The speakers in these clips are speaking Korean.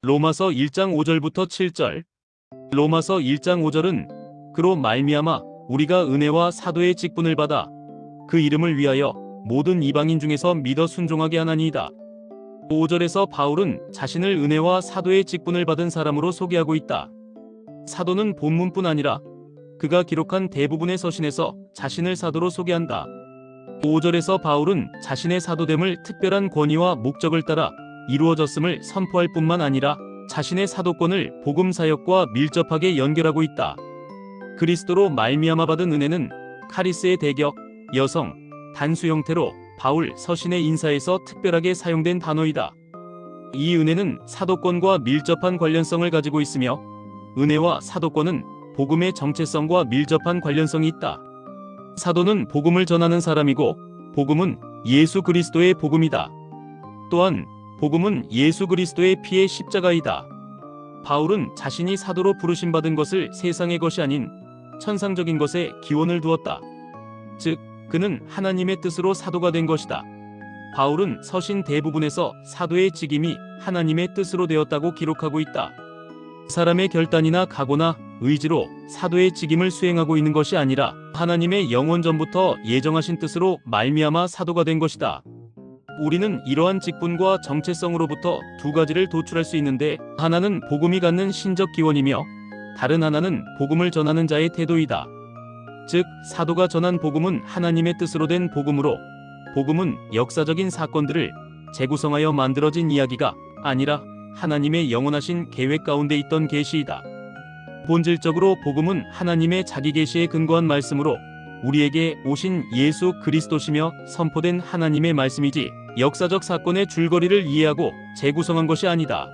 로마서 1장 5절부터 7절. 로마서 1장 5절은 그로 말미암아 우리가 은혜와 사도의 직분을 받아 그 이름을 위하여 모든 이방인 중에서 믿어 순종하게 하나니이다. 5절에서 바울은 자신을 은혜와 사도의 직분을 받은 사람으로 소개하고 있다. 사도는 본문뿐 아니라 그가 기록한 대부분의 서신에서 자신을 사도로 소개한다. 5절에서 바울은 자신의 사도됨을 특별한 권위와 목적을 따라 이루어졌음을 선포할 뿐만 아니라 자신의 사도권을 복음 사역과 밀접하게 연결하고 있다. 그리스도로 말미암아 받은 은혜는 카리스의 대격, 여성, 단수 형태로 바울 서신의 인사에서 특별하게 사용된 단어이다. 이 은혜는 사도권과 밀접한 관련성을 가지고 있으며 은혜와 사도권은 복음의 정체성과 밀접한 관련성이 있다. 사도는 복음을 전하는 사람이고 복음은 예수 그리스도의 복음이다. 또한 복음은 예수 그리스도의 피의 십자가이다. 바울은 자신이 사도로 부르심받은 것을 세상의 것이 아닌 천상적인 것에 기원을 두었다. 즉 그는 하나님의 뜻으로 사도가 된 것이다. 바울은 서신 대부분에서 사도의 직임이 하나님의 뜻으로 되었다고 기록하고 있다. 사람의 결단이나 각오나 의지로 사도의 직임을 수행하고 있는 것이 아니라 하나님의 영원전부터 예정하신 뜻으로 말미암아 사도가 된 것이다. 우리는 이러한 직분과 정체성으로부터 두 가지를 도출할 수 있는데 하나는 복음이 갖는 신적 기원이며 다른 하나는 복음을 전하는 자의 태도이다. 즉 사도가 전한 복음은 하나님의 뜻으로 된 복음으로 복음은 역사적인 사건들을 재구성하여 만들어진 이야기가 아니라 하나님의 영원하신 계획 가운데 있던 계시이다. 본질적으로 복음은 하나님의 자기 계시에 근거한 말씀으로 우리에게 오신 예수 그리스도시며 선포된 하나님의 말씀이지 역사적 사건의 줄거리를 이해하고 재구성한 것이 아니다.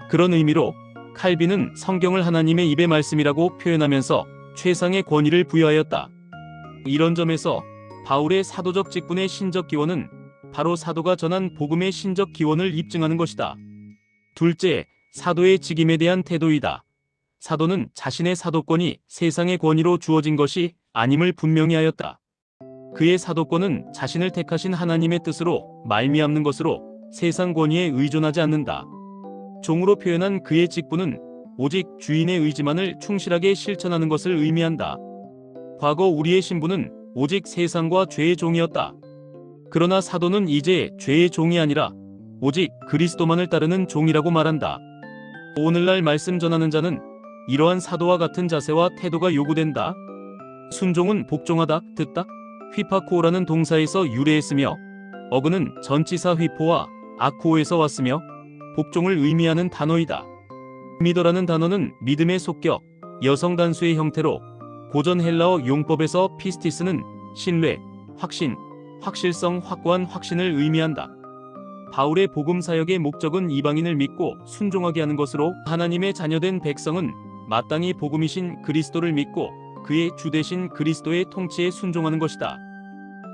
그런 의미로 칼빈은 성경을 하나님의 입의 말씀이라고 표현하면서 최상의 권위를 부여하였다. 이런 점에서 바울의 사도적 직분의 신적 기원은 바로 사도가 전한 복음의 신적 기원을 입증하는 것이다. 둘째, 사도의 직임에 대한 태도이다. 사도는 자신의 사도권이 세상의 권위로 주어진 것이 아님을 분명히 하였다. 그의 사도권은 자신을 택하신 하나님의 뜻으로 말미암는 것으로 세상 권위에 의존하지 않는다. 종으로 표현한 그의 직분은 오직 주인의 의지만을 충실하게 실천하는 것을 의미한다. 과거 우리의 신분은 오직 세상과 죄의 종이었다. 그러나 사도는 이제 죄의 종이 아니라 오직 그리스도만을 따르는 종이라고 말한다. 오늘날 말씀 전하는 자는 이러한 사도와 같은 자세와 태도가 요구된다. 순종은 복종하다, 듣다, 휘파코오라는 동사에서 유래했으며 어근은 전치사 휘포와 아코오에서 왔으며 복종을 의미하는 단어이다. 믿어라는 단어는 믿음의 속격, 여성 단수의 형태로 고전 헬라어 용법에서 피스티스는 신뢰, 확신, 확실성, 확고한 확신을 의미한다. 바울의 복음 사역의 목적은 이방인을 믿고 순종하게 하는 것으로 하나님의 자녀된 백성은 마땅히 복음이신 그리스도를 믿고 그의 주 되신 그리스도의 통치에 순종하는 것이다.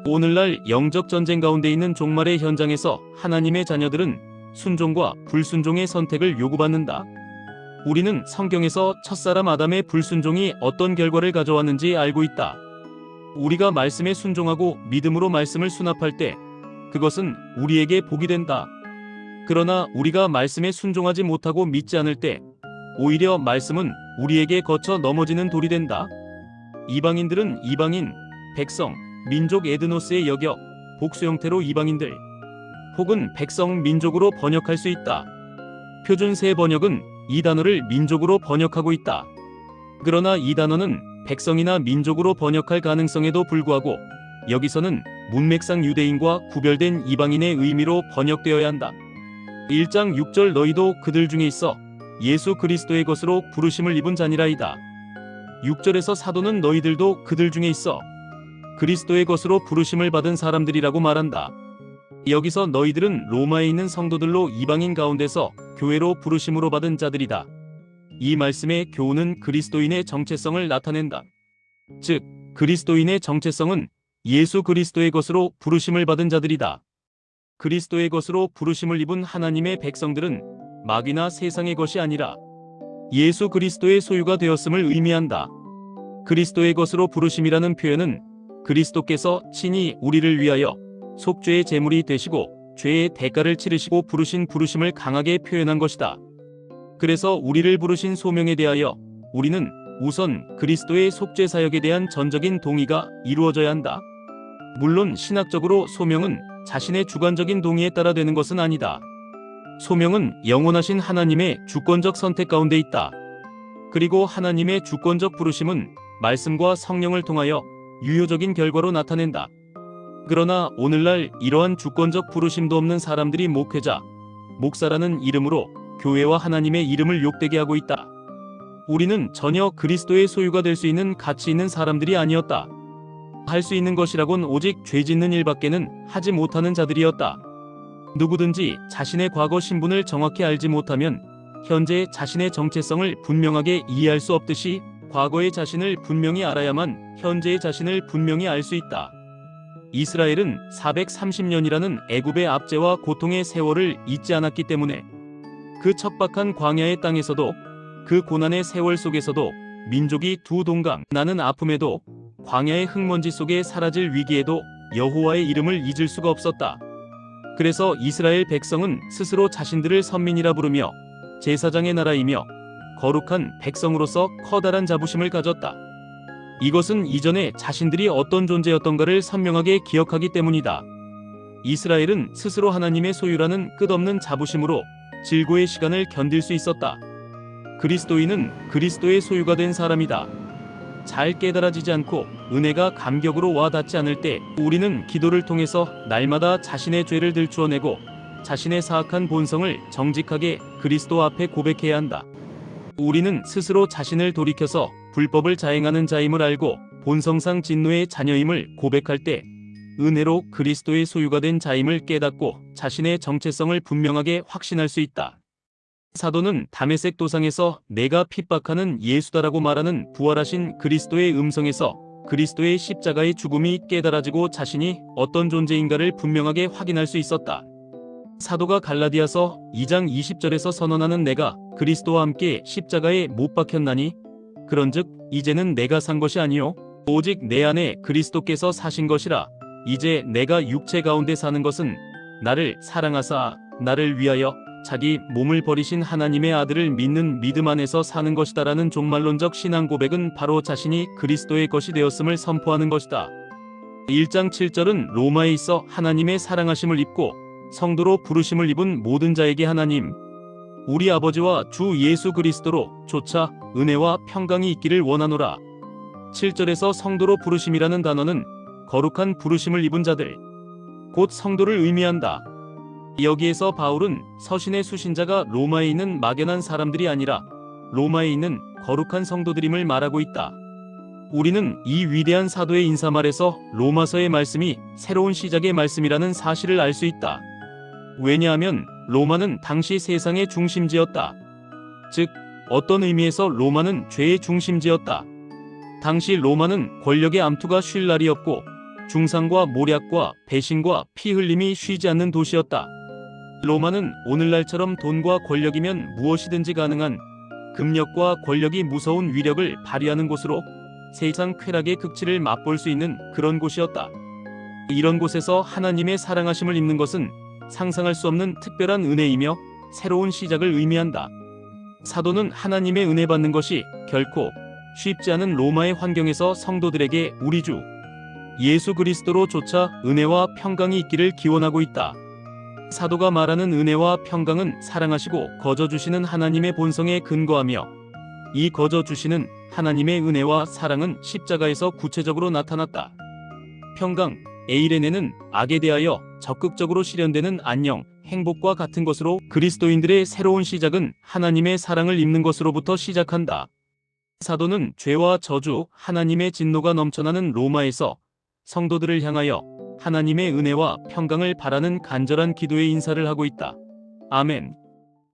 오늘날 영적 전쟁 가운데 있는 종말의 현장에서 하나님의 자녀들은 순종과 불순종의 선택을 요구받는다. 우리는 성경에서 첫사람 아담의 불순종이 어떤 결과를 가져왔는지 알고 있다. 우리가 말씀에 순종하고 믿음으로 말씀을 수납할 때 그것은 우리에게 복이 된다. 그러나 우리가 말씀에 순종하지 못하고 믿지 않을 때 오히려 말씀은 우리에게 거쳐 넘어지는 돌이 된다. 이방인들은 이방인, 백성, 민족 에드노스의 여격, 복수 형태로 이방인들 혹은 백성 민족으로 번역할 수 있다. 표준 새 번역은 이 단어를 민족으로 번역하고 있다. 그러나 이 단어는 백성이나 민족으로 번역할 가능성에도 불구하고 여기서는 문맥상 유대인과 구별된 이방인의 의미로 번역되어야 한다. 1장 6절 너희도 그들 중에 있어 예수 그리스도의 것으로 부르심을 입은 자니라이다. 6절에서 사도는 너희들도 그들 중에 있어 그리스도의 것으로 부르심을 받은 사람들이라고 말한다. 여기서 너희들은 로마에 있는 성도들로 이방인 가운데서 교회로 부르심으로 받은 자들이다. 이 말씀의 교훈은 그리스도인의 정체성을 나타낸다. 즉, 그리스도인의 정체성은 예수 그리스도의 것으로 부르심을 받은 자들이다. 그리스도의 것으로 부르심을 입은 하나님의 백성들은 마귀나 세상의 것이 아니라 예수 그리스도의 소유가 되었음을 의미한다. 그리스도의 것으로 부르심이라는 표현은 그리스도께서 친히 우리를 위하여 속죄의 제물이 되시고 죄의 대가를 치르시고 부르신 부르심을 강하게 표현한 것이다. 그래서 우리를 부르신 소명에 대하여 우리는 우선 그리스도의 속죄 사역에 대한 전적인 동의가 이루어져야 한다. 물론 신학적으로 소명은 자신의 주관적인 동의에 따라 되는 것은 아니다. 소명은 영원하신 하나님의 주권적 선택 가운데 있다. 그리고 하나님의 주권적 부르심은 말씀과 성령을 통하여 유효적인 결과로 나타낸다. 그러나 오늘날 이러한 주권적 부르심도 없는 사람들이 목회자, 목사라는 이름으로 교회와 하나님의 이름을 욕되게 하고 있다. 우리는 전혀 그리스도의 소유가 될 수 있는 가치 있는 사람들이 아니었다. 할 수 있는 것이라곤 오직 죄 짓는 일밖에는 하지 못하는 자들이었다. 누구든지 자신의 과거 신분을 정확히 알지 못하면 현재 자신의 정체성을 분명하게 이해할 수 없듯이 과거의 자신을 분명히 알아야만 현재의 자신을 분명히 알 수 있다. 이스라엘은 430년이라는 애굽의 압제와 고통의 세월을 잊지 않았기 때문에 그 척박한 광야의 땅에서도 그 고난의 세월 속에서도 민족이 두 동강 나는 아픔에도 광야의 흙먼지 속에 사라질 위기에도 여호와의 이름을 잊을 수가 없었다. 그래서 이스라엘 백성은 스스로 자신들을 선민이라 부르며 제사장의 나라이며 거룩한 백성으로서 커다란 자부심을 가졌다. 이것은 이전에 자신들이 어떤 존재였던가를 선명하게 기억하기 때문이다. 이스라엘은 스스로 하나님의 소유라는 끝없는 자부심으로 질고의 시간을 견딜 수 있었다. 그리스도인은 그리스도의 소유가 된 사람이다. 잘 깨달아지지 않고 은혜가 감격으로 와 닿지 않을 때 우리는 기도를 통해서 날마다 자신의 죄를 들추어내고 자신의 사악한 본성을 정직하게 그리스도 앞에 고백해야 한다. 우리는 스스로 자신을 돌이켜서 불법을 자행하는 자임을 알고 본성상 진노의 자녀임을 고백할 때 은혜로 그리스도의 소유가 된 자임을 깨닫고 자신의 정체성을 분명하게 확신할 수 있다. 사도는 다메섹 도상에서 내가 핍박하는 예수다라고 말하는 부활하신 그리스도의 음성에서 그리스도의 십자가의 죽음이 깨달아지고 자신이 어떤 존재인가를 분명하게 확인할 수 있었다. 사도가 갈라디아서 2장 20절에서 선언하는 내가 그리스도와 함께 십자가에 못 박혔나니 그런즉 이제는 내가 산 것이 아니요 오직 내 안에 그리스도께서 사신 것이라. 이제 내가 육체 가운데 사는 것은 나를 사랑하사 나를 위하여 자기 몸을 버리신 하나님의 아들을 믿는 믿음 안에서 사는 것이다라는 종말론적 신앙 고백은 바로 자신이 그리스도의 것이 되었음을 선포하는 것이다. 1장 7절은 로마에 있어 하나님의 사랑하심을 입고 성도로 부르심을 입은 모든 자에게 하나님 우리 아버지와 주 예수 그리스도로 조차 은혜와 평강이 있기를 원하노라. 7절에서 성도로 부르심이라는 단어는 거룩한 부르심을 입은 자들, 곧 성도를 의미한다. 여기에서 바울은 서신의 수신자가 로마에 있는 막연한 사람들이 아니라 로마에 있는 거룩한 성도들임을 말하고 있다. 우리는 이 위대한 사도의 인사말에서 로마서의 말씀이 새로운 시작의 말씀이라는 사실을 알 수 있다. 왜냐하면 로마는 당시 세상의 중심지였다. 즉, 어떤 의미에서 로마는 죄의 중심지였다. 당시 로마는 권력의 암투가 쉴 날이 없고 중상과 모략과 배신과 피 흘림이 쉬지 않는 도시였다. 로마는 오늘날처럼 돈과 권력이면 무엇이든지 가능한 금력과 권력이 무서운 위력을 발휘하는 곳으로 세상 쾌락의 극치를 맛볼 수 있는 그런 곳이었다. 이런 곳에서 하나님의 사랑하심을 입는 것은 상상할 수 없는 특별한 은혜이며 새로운 시작을 의미한다. 사도는 하나님의 은혜 받는 것이 결코 쉽지 않은 로마의 환경에서 성도들에게 우리 주 예수 그리스도로 조차 은혜와 평강이 있기를 기원하고 있다. 사도가 말하는 은혜와 평강은 사랑하시고 거저 주시는 하나님의 본성에 근거하며 이 거저 주시는 하나님의 은혜와 사랑은 십자가에서 구체적으로 나타났다. 평강, 에이레네는 악에 대하여 적극적으로 실현되는 안녕, 행복과 같은 것으로 그리스도인들의 새로운 시작은 하나님의 사랑을 입는 것으로부터 시작한다. 사도는 죄와 저주, 하나님의 진노가 넘쳐나는 로마에서 성도들을 향하여 하나님의 은혜와 평강을 바라는 간절한 기도의 인사를 하고 있다. 아멘.